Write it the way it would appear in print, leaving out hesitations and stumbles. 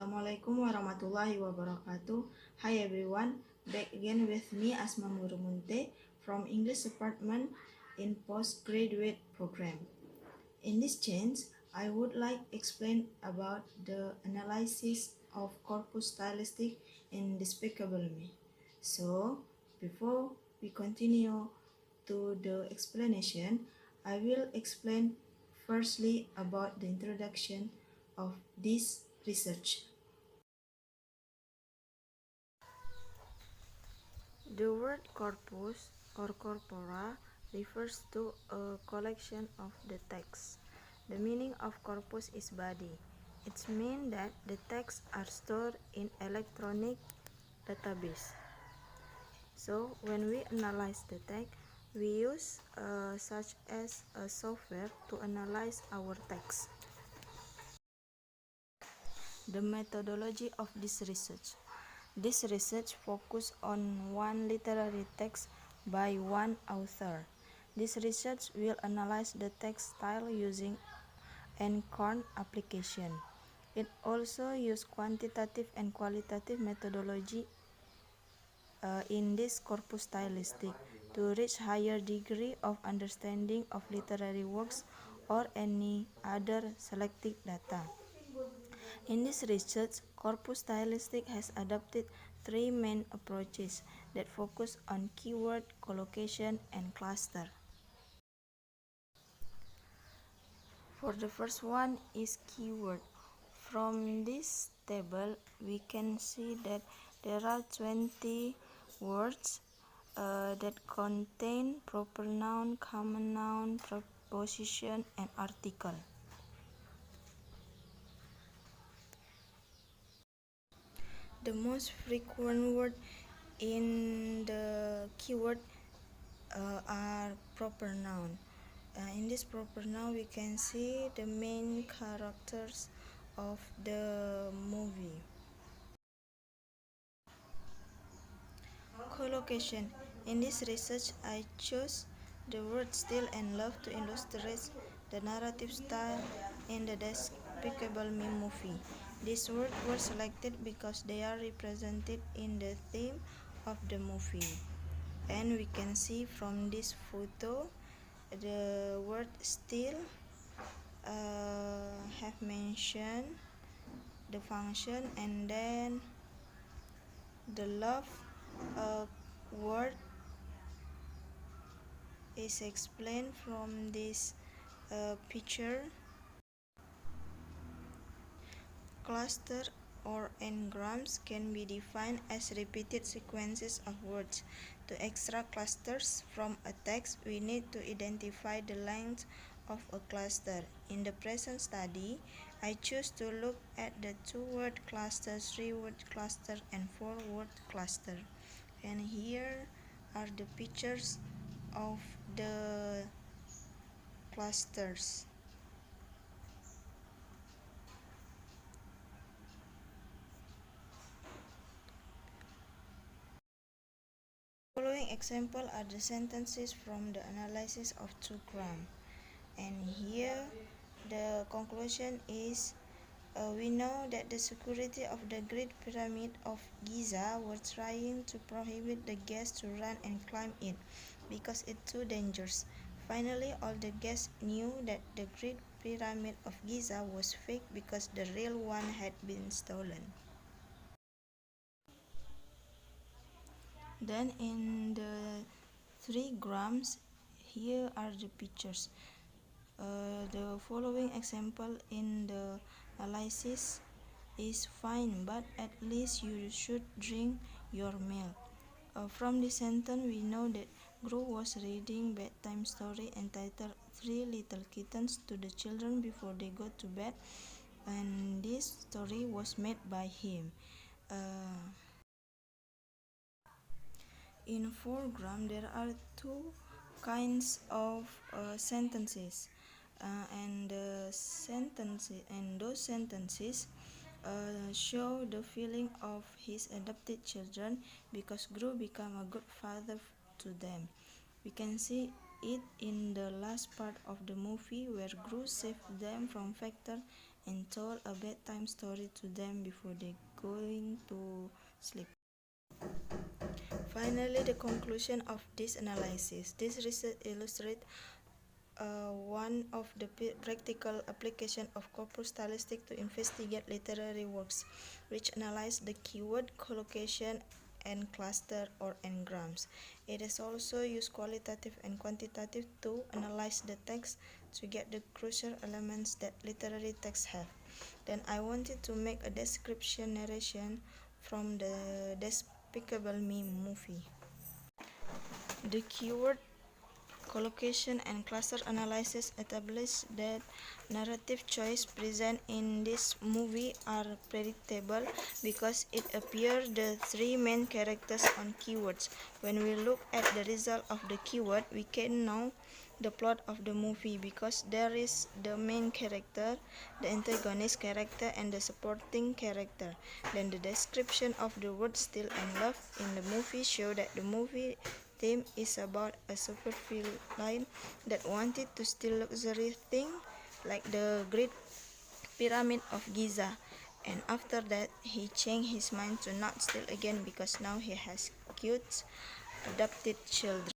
Assalamualaikum warahmatullahi wabarakatuh. Hi everyone, back again with me Asma Murumunte from English Department in Postgraduate Program. In this change, I would like explain about the analysis of Corpus Stylistics in Despicable Me. So, before we continue to the explanation, I will explain firstly about the introduction of this research. The word corpus or corpora refers to a collection of the text. The meaning of corpus is body. It means that the texts are stored in electronic database. So when we analyze the text, we use such as a software to analyze our text. The methodology of this research. This research focuses on one literary text by one author. This research will analyze the text style using Encorn application. It also uses quantitative and qualitative methodology in this corpus stylistic to reach higher degree of understanding of literary works or any other selected data. In this research, Corpus Stylistics has adopted three main approaches that focus on keyword, collocation, and cluster. For the first one is keyword. From this table, we can see that there are 20 words that contain proper noun, common noun, preposition, and article. The most frequent word in the keyword are proper noun. In this proper noun, we can see the main characters of the movie. Collocation. In this research, I chose the word still and love to illustrate the narrative style in the Despicable Me movie. These words were selected because they are represented in the theme of the movie. And we can see from this photo the word still have mentioned the function, and then the love word is explained from this picture. Cluster or n-grams can be defined as repeated sequences of words. To extract clusters from a text, we need to identify the length of a cluster. In the present study, I choose to look at the 2-word cluster, 3-word cluster, and 4-word cluster. And here are the pictures of the clusters. Following examples are the sentences from the analysis of 2-gram. And here the conclusion is we know that the security of the Great Pyramid of Giza were trying to prohibit the guests to run and climb it because it's too dangerous. Finally, all the guests knew that the Great Pyramid of Giza was fake because the real one had been stolen. Then in the 3-grams, here are the pictures. The following example in the analysis is fine, but at least you should drink your milk. From this sentence, we know that Gru was reading bedtime story entitled Three Little Kittens to the children before they go to bed, and this story was made by him. In 4-gram, there are two kinds of sentences, and those sentences show the feeling of his adopted children because Gru became a good father to them. We can see it in the last part of the movie where Gru saved them from Vector and told a bedtime story to them before they going to sleep. Finally, the conclusion of this analysis. This research illustrates one of the practical applications of corpus stylistics to investigate literary works, which analyze the keyword collocation and cluster or n-grams. It is also used qualitative and quantitative to analyze the text to get the crucial elements that literary texts have. Then I wanted to make a description narration from the Despicable Me movie. The keyword collocation and cluster analysis established that narrative choices present in this movie are predictable because it appears the three main characters on keywords. When we look at the result of the keyword, we can know the plot of the movie because there is the main character, the antagonist character, and the supporting character. Then the description of the word steal and love in the movie show that the movie theme is about a supervillain that wanted to steal luxury things like the Great Pyramid of Giza, and after that he changed his mind to not steal again because now he has cute adopted children.